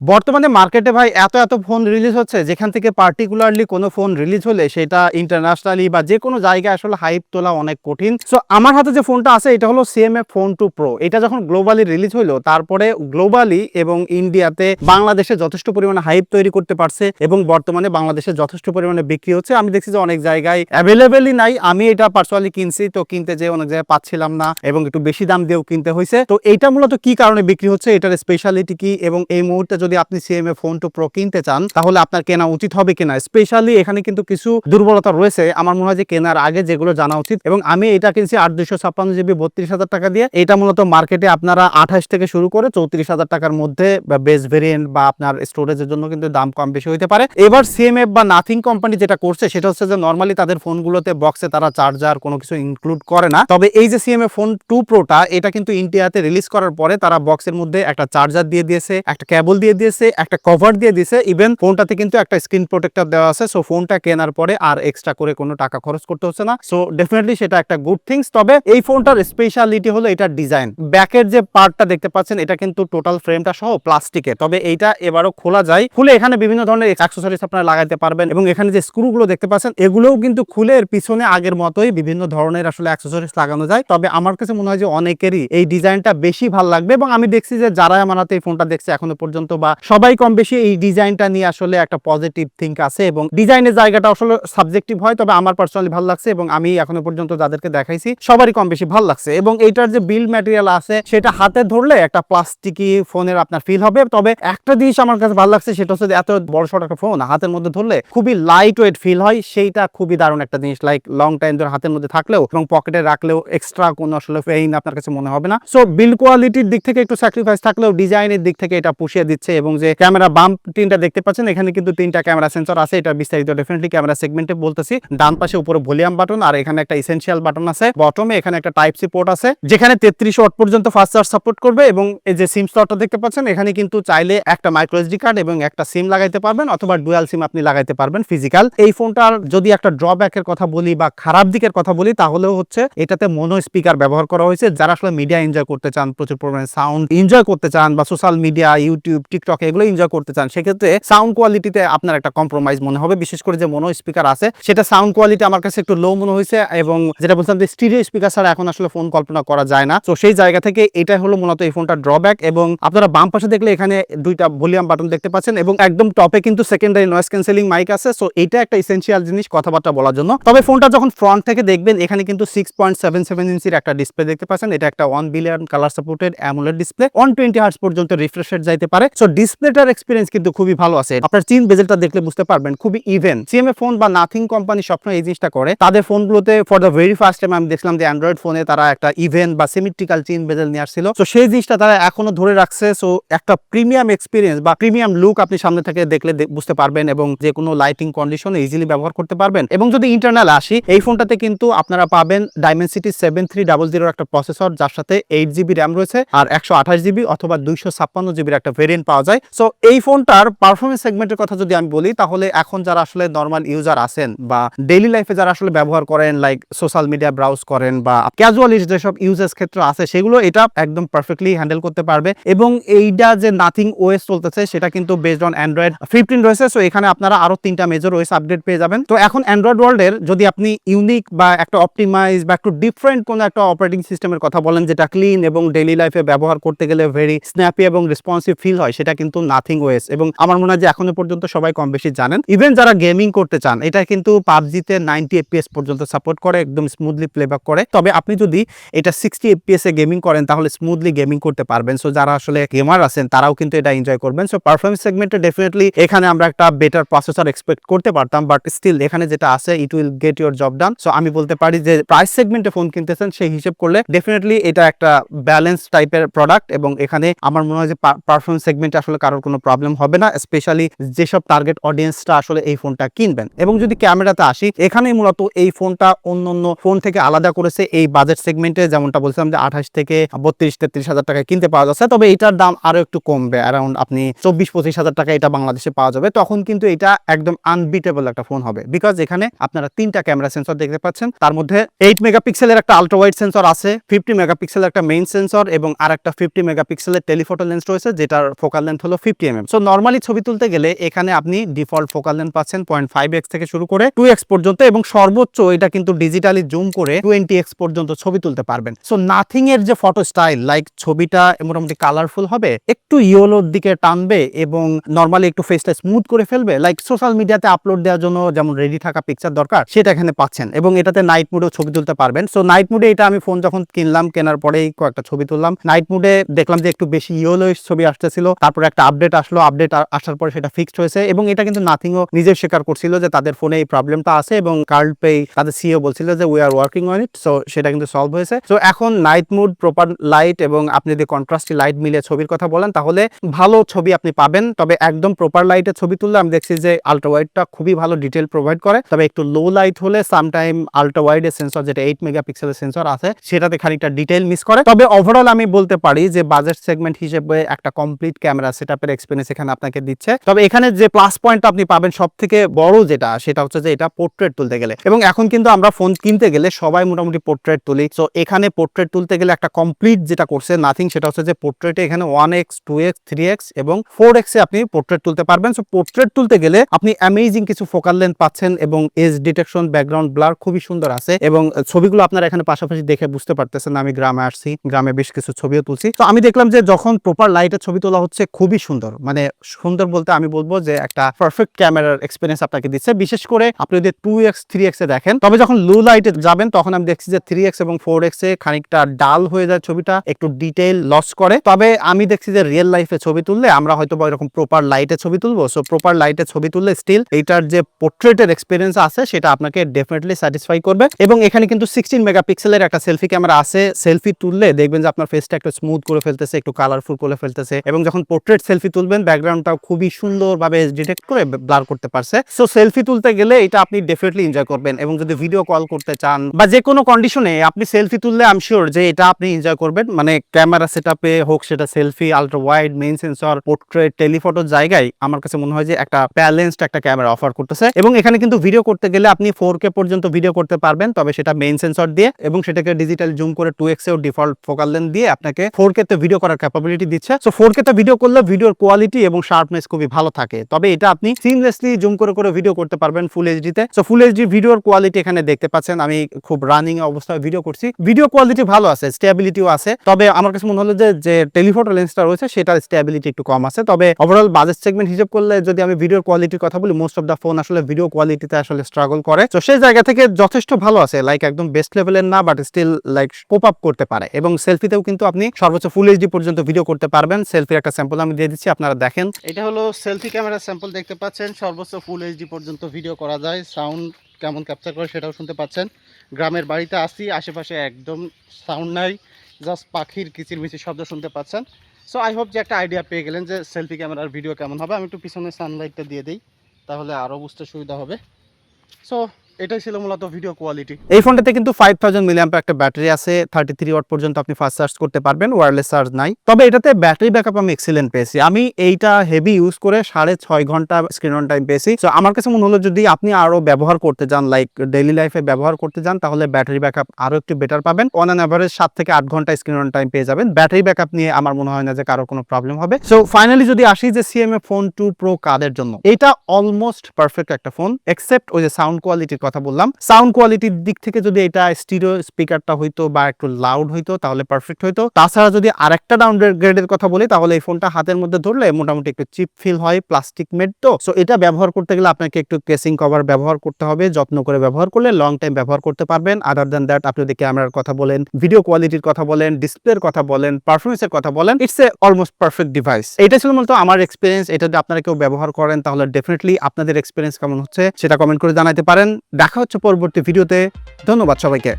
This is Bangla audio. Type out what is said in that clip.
বর্তমানে মার্কেটে ভাই এত ফোন রিলিজ হচ্ছে, যেখান থেকে পার্টিকুলারলি কোনো ফোন রিলিজ হলে সেটা ইন্টারন্যাশনালি বা যে কোনো জায়গায় আসলে হাইপ তোলা অনেক কঠিন। সো আমার হাতে যে ফোনটা আছে এটা হলো CMA Phone 2 Pro। এটা যখন গ্লোবালি রিলিজ হইলো, তারপরে গ্লোবালি এবং ইন্ডিয়াতে বাংলাদেশে যথেষ্ট পরিমাণে হাইপ তৈরি করতে পারছে এবং বর্তমানে বাংলাদেশে যথেষ্ট পরিমাণে বিক্রি হচ্ছে। আমি দেখছি যে অনেক জায়গায় অ্যাভেলেবেলই নাই। আমি এটা পার্সোনালি কিনছি, তো কিনতে যেয়ে অনেক জায়গায় পাচ্ছিলাম না এবং একটু বেশি দাম দিয়েও কিনতে হয়েছে। তো এইটা মূলত কি কারণে বিক্রি হচ্ছে, এটার স্পেশালিটি কি, এবং এই মুহূর্তে যদি আপনি CMA Phone 2 Pro কিনতে চান তাহলে আপনার কেনা উচিত হবে কিনা, স্পেশালি এখানে কিন্তু কিছু দুর্বলতা রয়েছে আমার মনে হয় যে কেনার আগে যেগুলো জানা উচিত। এবং আমি এটা কিনছি 8 256 GB 32,000 টাকা দিয়ে। এটা মূলত মার্কেটে আপনারা 28 থেকে শুরু করে 34,000 টাকার মধ্যে বেস ভেরিয়েন্ট বা আপনার স্টোরেজের জন্য কিন্তু দাম কম বেশি হইতে পারে। এবার CMA বা নাথিং কোম্পানি যেটা করছে সেটা হচ্ছে যে নর্মালি তাদের ফোনগুলোতে বক্সে তারা চার্জার কোনো কিছু ইনক্লুড করে না। তবে এই যে CMA Phone 2 Pro টা, এটা কিন্তু ইন্ডিয়াতে রিলিজ করার পরে তারা বক্সের মধ্যে একটা চার্জার দিয়ে দিয়েছে, একটা কেবল দিয়ে দিয়েছে, একটা কভার দিয়ে দিয়েছে, ইভেন ফোনটাতে কিন্তু একটা স্ক্রিন প্রোটেক্টর দেওয়া আছে। সো ফোনটা কেনার পরে আর এক্সট্রা করে কোনো টাকা খরচ করতে হচ্ছে না। সো ডেফিনেটলি সেটা একটা গুড থিংস। তবে এই ফোনটার স্পেশালিটি হলো এটার ডিজাইন। ব্যাকের যে পার্টটা দেখতে পাচ্ছেন এটা কিন্তু টোটাল ফ্রেমটা সহ প্লাস্টিকের, তবে এইটা এবারও খোলা যায়। খুলে এখানে বিভিন্ন ধরনের অ্যাক্সেসরিজ আপনারা লাগাইতে পারবেন এবং এখানে যে স্ক্রুগুলো দেখতে পাচ্ছেন এগুলোও কিন্তু খুলে এর পিছনে আগের মতোই বিভিন্ন ধরনের আসলে অ্যাক্সেসরিজ লাগানো যায়। তবে আমার কাছে মনে হয় যে অনেকেরই এই ডিজাইনটা বেশি ভালো লাগবে এবং আমি দেখছি যে যারা আমার হাতে এই ফোনটা দেখছে এখনো পর্যন্ত বা সবাই কম বেশি এই ডিজাইনটা নিয়ে আসলে একটা পজিটিভ থিঙ্ক আছে এবং ডিজাইনের জায়গাটা আসলে সাবজেক্টিভ হয়। তবে আমার পার্সোনালি ভালো লাগছে এবং আমি এখনো পর্যন্ত যাদেরকে দেখাইছি সবারই কম বেশি ভালো লাগছে। এবং এইটার যে বিল্ড ম্যাটেরিয়াল আছে সেটা হাতে ধরলে একটা প্লাস্টিকি ফোনের আপনার ফিল হবে। তবে একটা জিনিস আমার কাছে ভালো লাগছে, সেটা হচ্ছে এত বড় সড় একটা ফোন হাতের মধ্যে ধরলে খুবই লাইট ওয়েট ফিল হয়, সেইটা খুবই দারুণ একটা জিনিস। লাইক লং টাইম ধরে হাতের মধ্যে থাকলেও এবং পকেটে রাখলেও এক্সট্রা কোনো আসলে পেইন আপনার কাছে মনে হবে না। সো বিল্ড কোয়ালিটির দিক থেকে একটু স্যাক্রিফাইস থাকলেও ডিজাইনের দিক থেকে এটা পুষিয়ে দিচ্ছে। এবং যে ক্যামেরা বাম্প তিনটা দেখতে পাচ্ছেন, এখানে কিন্তু 3টা ক্যামেরা সেন্সর আছে। এটা বিস্তারিত ডেফিনেটলি ক্যামেরা সেগমেন্টে বলতেছি। ডান পাশে উপরে ভলিউম বাটন আর এখানে একটা এসেনশিয়াল বাটন আছে। বটমে এখানে একটা টাইপ সি পোর্ট আছে যেখানে 33 ওয়াট পর্যন্ত ফাস্ট চার্জ সাপোর্ট করবে। এবং এই যে সিম স্লটটা দেখতে পাচ্ছেন, এখানে কিন্তু চাইলে একটা মাইক্রো এসডি কার্ড এবং একটা সিম লাগাইতে পারবেন অথবা ডুয়াল সিম আপনি লাগাইতে পারবেন ফিজিক্যাল। এই ফোনটার যদি একটা ড্রব্যাকের কথা বলি বা খারাপ দিকের কথা বলি তাহলেও হচ্ছে এটাতে মোনো স্পিকার ব্যবহার করা হয়েছে। যারা আসলে মিডিয়া এনজয় করতে চান, প্রচুর পরিমাণে সাউন্ড এনজয় করতে চান বা সোশ্যাল মিডিয়া ইউটিউব টিকটক এগুলো এনজয় করতে চান, সেক্ষেত্রে সাউন্ড কোয়ালিটিতে আপনার একটা কম্প্রোমাইজ মনে হবে। বিশেষ করে যে মোনো স্পিকার আছে সেটা সাউন্ড কোয়ালিটি আমার কাছে একটু লো মনে হয়েছে এবং যেটা বলছিলাম যে স্টিরিও স্পিকার ছাড়া এখন আসলে ফোন কল্পনা করা যায় না। তো সেই জায়গা থেকে এটা হলো মূলত এই ফোনটার ড্রব্যাক। এবং আপনারা বাম পাশে দেখলে এখানে 2টা ভলিউম বাটন দেখতে পাচ্ছেন এবং একদম টপে কিন্তু সেকেন্ডারি নয়েজ ক্যান্সেলিং মাইক আছে। সো এটা একটা এসেনশিয়াল জিনিস কথাবার্তা বলার জন্য। তবে ফোনটা যখন ফ্রন্ট থেকে দেখবেন এখানে কিন্তু 6.77 ইঞ্চির একটা ডিসপ্লে দেখতে পাচ্ছেন। এটা একটা 1 billion colour supported AMOLED display, 120 hertz পর্যন্ত রিফ্রেশ রেট যাইতে পারে। সো ডিসপ্লেটার এক্সপেরিয়েন্স কিন্তু খুবই ভালো আছে। আপনার চিন বেজেলটা দেখলে বুঝতে পারবেন খুবই ইভেন। CMA ফোন বা নাথিং কোম্পানি সবসময় এই জিনিসটা করে। তাদের ফোনগুলোতে for the very first time আমি দেখলাম যে অ্যান্ড্রয়েড ফোনে তারা একটা ইভেন বা সিমেট্রিক্যাল চিন বেজেল নিয়ে আসছিল। সো সেই জিনিসটা তারা এখনো ধরে রাখছে। সো একটা প্রিমিয়াম এক্সপিরিয়েন্স বা প্রিমিয়াম লুক আপনি সামনে থেকে দেখলে বুঝতে পারবেন এবং যে কোনো লাইটিং কন্ডিশনে ইজিলি ব্যবহার করতে পারবেন। এবং যদি ইন্টারনাল আসি, এই ফোনটাতে কিন্তু আপনারা পাবেন Dimensity 7300 একটা প্রসেসর, যার সাথে 8GB র্যাম রয়েছে আর 128GB অথবা 256GB একটা ভেরিয়েন্ট পাওয়া যায়। সো এই ফোনটার পারফরমেন্স সেগমেন্টের কথা যদি আমি বলি তাহলে এখন যারা আসলে নর্মাল ইউজার আছেন বা ডেইলি লাইফে যারা আসলে ব্যবহার করেন, লাইক সোশ্যাল মিডিয়া ব্রাউজ করেন বা ক্যাজুয়াল যেসব ইউজেস ক্ষেত্র আছে, সেগুলো এটা একদম পারফেক্টলি হ্যান্ডেল করতে পারবে। এবং এইটা যে নাথিং ওএস চলতেছে সেটা কিন্তু বেসড অন অ্যান্ড্রয়েড 15 রয়েছে। সো এখানে আপনারা আরো 3টা মেজর ওএস আপডেট পেয়ে যাবেন। তো এখন অ্যান্ড্রয়েড ওয়ার্ল্ডের যদি আপনি ইউনিক বা একটা অপটিমাইজ বা একটু ডিফারেন্ট কোনো একটা অপারেটিং সিস্টেমের কথা বলেন যেটা ক্লিন এবং ডেইলি লাইফে ব্যবহার করতে গেলে ভেরি স্ন্যাপি এবং রেসপন্সিভ ফিল হয়, সেটা কিন্তু নাথিং ওএস। এবং আমার মনে হয় যে এখনো পর্যন্ত সবাই কম বেশি জানেন। ইভেন যারা গেমিং করতে চান, এটা কিন্তু পাবজিতে 90 FPS পর্যন্ত সাপোর্ট করে, একদম স্মুথলি প্লেব্যাক করে। তবে আপনি যদি এটা 60 FPS এ গেমিং করেন তাহলে স্মুথলি গেমিং করতে পারবেন। সো যারা আসলে গেমার আছেন তারাও কিন্তু এটা এনজয় করবেন। সো পারফরমেন্স সেগমেন্টে ডেফিনেটলি এখানে আমরা একটা বেটার প্রসেসর এক্সপেক্ট করতে পারতাম, বাট স্টিল এখানে যেটা আছে it will get your job done. So আমি বলতে পারি যে প্রাইস সেগমেন্টে ফোন কিনতেছেন সেই হিসেব করলে ডেফিনেটলি এটা একটা ব্যালেন্স টাইপের প্রোডাক্ট এবং এখানে আমার মনে হয় যে পারফরমেন্স সেগমেন্টে আসলে কারোর কোনো প্রবলেম হবে না, স্পেশালি যেসব টার্গেট অডিয়েন্সটা আসলে এই ফোনটা কিনবেন। এবং যদি ক্যামেরাতে আসি, এখানেই মূলত এই ফোনটা অন্য ফোন থেকে আলাদা করেছে এই বাজেট সেগমেন্টে, যেমনটা বলছিলাম যে 28 থেকে 32-33 হাজার টাকায় কিনতে পাওয়া যাচ্ছে। তবে এটার দাম আরো একটু কমবে, অ্যারাউন্ড আপনি 24-25 হাজার টাকা এটা বাংলাদেশে পাওয়া যাবে। তখন কিন্তু এটা একদম আনবিটেবল একটা ফোন হবে, বিকজ এখানে আপনারা 3টা ক্যামেরা সেন্সর দেখতে পাচ্ছেন। তার মধ্যে 8 মেগাপিক্সেলের একটা আলট্রা ওয়াইড সেন্সর আছে, 50 মেগাপিক্সেলের একটা মেইন সেন্সর এবং আর একটা 50 মেগাপিক্সেলের টেলিফটো লেন্স রয়েছে যেটার ফোকাল লেন্থ হলো 50 mm। সো নরমালি ছবি তুলতে গেলে এখানে আপনি ডিফল্ট ফোকাল লেন্থ পাচ্ছেন 0.5x থেকে শুরু করে 2x পর্যন্ত, এবং সর্বোচ্চ এটা কিন্তু ডিজিটালি জুম করে 20x পর্যন্ত ছবি তুলতে পারবেন। সো নাথিং এর যে ফটো স্টাইল, লাইক ছবিটা মোটামুটি কালারফুল হবে, একটু ইয়েলোর দিকে টানবে এবং নরমালি একটু ফেসটা স্মুথ করে ফেলবে, লাইক সোশ্যাল মিডিয়াতে আপলোড দেওয়ার জন্য যেমন রেডি থাকা পিকচার দরকার সেটা এখানে পাচ্ছেন। এবং এটাতে নাইট মুডেও ছবি তুলতে পারবেন। সো নাইট মুডে এটা আমি ফোন যখন কিনলাম, কেনার পরেই কয়েকটা ছবি তুললাম। নাইট মুডে দেখলাম যে একটু বেশি ইয়েলোইশ ছবি আসতেছিল, তারপরে একটা আপডেট আসলো, আপডেট আসার পরে সেটা ফিক্সড হয়েছে। এবং এটা কিন্তু নাথিংও নিজে স্বীকার করছিল যে তাদের ফোনে এই প্রবলেমটা আছে, এবং কার্ড পে তাদের সিইও বলছিল যে we are working on it. So সেটা কিন্তু সলভ হয়েছে। সো এখন নাইট মুড, প্রপার লাইট এবং আপনি যদি কন্ট্রাস্টি লাইট মিলিয়ে ছবির কথা বলেন তাহলে ভালো ছবি আপনি পাবেন। তবে একদম প্রপার লাইটে ছবি তুললে আমি দেখছি যে আলট্রা ওয়াইডটা খুবই ভালো ডিটেল প্রোভাইড করে। তবে একটু লো লাইট হলে সামটাইম আলট্রা ওয়াইডের সেন্সর, যেটা 8 মেগাপিক্সেলের সেন্সর আছে, সেটাতে খানিকটা ডিটেল মিস করে। তবে ওভারঅল আমি বলতে পারি যে বাজেট সেগমেন্ট হিসেবে একটা কমপ্লিট ক্যামেরা সেটআপের এক্সপেরিয়েন্স এখানে আপনাকে দিচ্ছে। তবে এখানে যে প্লাস পয়েন্ট আপনি পাবেন সব থেকে বড় যেটা, সেটা হচ্ছে যে এটা পোর্ট্রেট তুলতে গেলে, এবং এখন কিন্তু আমরা ফোন কিনতে গেলে সবাই মোটামুটি পোর্ট্রেট তুলি। সো এখানে পোর্ট্রেট তুলতে গেলে একটা কমপ্লিট যেটা করছে নাথিং, সেটা হচ্ছে যে পোর্ট্রেটে এখানে 1x 2x 3x এবং 4x এ আপনি পোর্ট্রেট তুলতে পারবেন। সো পোর্ট্রেট তুলতে গেলে আপনি অ্যামেজিং কিছু ফোকাল লেন্থ পাচ্ছেন, এবং এজ ডিটেকশন, ব্যাকগ্রাউন্ড ব্লার খুবই সুন্দর আছে, এবং ছবিগুলো আপনারা এখানে পাশাপাশি দেখে বুঝতে পারতেছেন। আমি গ্রামে আসছি, গ্রামে বেশ কিছু ছবিও তুলছি। তো আমি দেখলাম যে যখন প্রপার লাইটে ছবি তোলা হচ্ছে খুবই সুন্দর, মানে সুন্দর বলতে আমি বলবো যে একটা পারফেক্ট ক্যামেরার এক্সপেরিয়েন্স আপনাকে দিচ্ছে। বিশেষ করে আপনি যদি 2x 3x এ দেখেন, তবে যখন লো লাইটে যাবেন তখন আমি দেখছি যে 3x এবং 4x এ খানিকটা ডাল হয়ে যায়, ছবিটা একটু ডিটেইল লস করে। তবে আমি দেখছি যে রিয়েল লাইফে ছবি তুললে আমরা হয়তো বা এরকম প্রপার লাইটে ছবি তুলবো। সো প্রপার লাইটে ছবি তুললে স্টিল এইটার যে পোর্ট্রেটের এক্সপেরিয়েন্স আছে সেটা আপনাকে ডেফিনেটলি স্যাটিসফাই করবে। এবং এখানে কিন্তু 16 মেগাপিক্সেলের একটা সেলফি ক্যামেরা আছে। সেলফি তুললে দেখবেন যে আপনার ফেসটা একটু স্মুথ করে ফেলতেছে, একটু কালারফুল করে ফেলতেছে, এবং যখন পোর্ট্রেট সেলফি তুলবেন ব্যাকগ্রাউন্ডটাও খুবই সুন্দরভাবে ডিটেক্ট করে ব্লার করতে পারছে। সো সেলফি তুলতে গেলে এটা আপনি ডেফিনেটলি এনজয় করবেন। এবং যদি ভিডিও কল করতে চান বা যে কোনো কন্ডিশনে আপনি সেলফি তুললে আই এম শিওর যে এটা আপনি এনজয় করবেন। মানে ক্যামেরা সেটআপে হোক, সেটা selfie, ultra wide, main sensor, portrait, টেলিফটোর জায়গায় আমার কাছে মনে হয় যে একটা ব্যালেন্সড একটা ক্যামেরা অফার করতেছে। এবং এখানে কিন্তু ভিডিও করতে গেলে আপনি 4K পর্যন্ত ভিডিও করতে পারবেন, তবে সেটা মেইন সেন্সর দিয়ে, এবং সেটাকে ডিজিটাল জুম করে 2x এও ডিফল্ট ফোকাল লেন্থ দিয়ে আপনাকে 4K তে ভিডিও করার ক্যাপাবিলিটি দিচ্ছে। সো 4K তে ভিডিও করলে ভিডিওর কোয়ালিটি এবং শার্পনেস খুবই ভালো থাকে। তবে এটা আপনি সিমলেসলি জুম করে করে ভিডিও করতে পারবেন ফুল এইচডি তে। সো ফুল এইচডি ভিডিওর কোয়ালিটি এখানে দেখতে পাচ্ছেন। আমি খুব রানিং অবস্থায় ভিডিও করছি, ভিডিও কোয়ালিটি ভালো আছে, স্টেবিলিটিও আছে। তবে আমার কাছে মনে হলো যে টেলিফটো লেন্সটা রয়েছে সেটার স্টেবিলিটি একটু কম আছে। তবে ওভারঅল বাজেট সেগমেন্ট হিসেব করলে যদি আমি ভিডিওর কোয়ালিটির কথা বলি, মোস্ট অফ দা ফোন আসলে ভিডিও কোয়ালিটিতে আসলে স্ট্রাগল করে। তো সেই জায়গা থেকে যথেষ্ট ভালো আছে, লাইক একদম বেস্ট লেভেলের না, but still like cope up করতে পারে। এবং সেলফিতেও কিন্তু আপনি সর্বোচ্চ ফুল এইচডি পর্যন্ত ভিডিও করতে পারবেন। সেলফির একটা স্যাম্পল আমি দিয়ে দিচ্ছি, আপনারা দেখেন। এটা হলো সেলফি ক্যামেরার স্যাম্পল, দেখতে পাচ্ছেন সর্বোচ্চ ফুল এইচডি পর্যন্ত ভিডিও করা যায়। সাউন্ড কেমন ক্যাপচার করে সেটাও শুনতে পাচ্ছেন। গ্রামের বাড়িতে আসি, আশেপাশে একদম সাউন্ড নাই, জাস্ট পাখির কিচিরমিচির শব্দ শুনতে পাচ্ছেন। সো আই হোপ যে একটা আইডিয়া পেয়ে গেলেন যে সেলফি ক্যামেরার ভিডিও কেমন হবে। আমি একটু পিছনে সানলাইটটা দিয়ে দিই, তাহলে আরও বুঝতে সুবিধা হবে। সো এটাই ছিল মূলত ভিডিও কোয়ালিটি। এই ফোনটাতে কিন্তু 5000 মিলিঅ্যাম্পিয়ার একটা ব্যাটারি আছে, 33 ওয়াট পর্যন্ত আপনি ফাস্ট চার্জ করতে পারবেন, ওয়্যারলেস চার্জ নাই। তবে এটাতে ব্যাটারি ব্যাকআপ আমি এক্সিলেন্ট পেয়েছি। আমি এইটা হেভি ইউজ করে 6.5 ঘন্টা স্ক্রিন অন টাইম পেয়েছি। সো আমার কাছে মনে হলো যদি আপনি আরো ব্যবহার করতে যান, লাইক ডেইলি লাইফে ব্যবহার করতে যান, তাহলে ব্যাটারি ব্যাকআপ আরো একটু বেটার পাবেন। অন অ্যান এভারেজ 7 থেকে 8 ঘন্টা স্ক্রিন অন টাইম পেয়ে যাবেন। ব্যাটারি ব্যাকআপ নিয়ে আমার মনে হয় না যে কারো কোনো প্রবলেম হবে। সো ফাইনালি যদি আসি যে CMA ফোন 2 Pro কাদের জন্য, এটা অলমোস্ট পারফেক্ট একটা ফোন, এক্সেপ্ট ওই যে সাউন্ড কোয়ালিটির কথা বললাম। সাউন্ড কোয়ালিটির দিক থেকে যদি এটা স্টিরিও স্পিকারটা হইতো বা একটু লাউড হইতো তাহলে পারফেক্ট হইতো। তাছাড়া যদি আরেকটা ডাউনগ্রেডের কথা বলি, তাহলে এই ফোনটা হাতের মধ্যে ধরলে মোটামুটি একটু চিপ ফিল হয়, প্লাস্টিক মেড তো। সো এটা ব্যবহার করতে গেলে আপনাকে একটু কেসিং কভার ব্যবহার করতে হবে, যত্ন করে ব্যবহার করলে লং টাইম ব্যবহার করতে পারবেন। আদার দ্যান দ্যাট আপনি যদি ক্যামেরার কথা বলেন, ভিডিও কোয়ালিটির কথা বলেন, ডিসপ্লের কথা বলেন, পারফরমেন্সের কথা বলেন, it's a almost perfect device. এটা ছিল মূলত আমার এক্সপিরিয়েন্স। এটা যদি আপনারা কেউ ব্যবহার করেন তাহলে ডেফিনেটলি আপনাদের এক্সপিরিয়েন্স কেমন হচ্ছে সেটা কমেন্ট করে জানাতে পারেন। দেখা হচ্ছে পরবর্তী ভিডিওতে। ধন্যবাদ সবাইকে।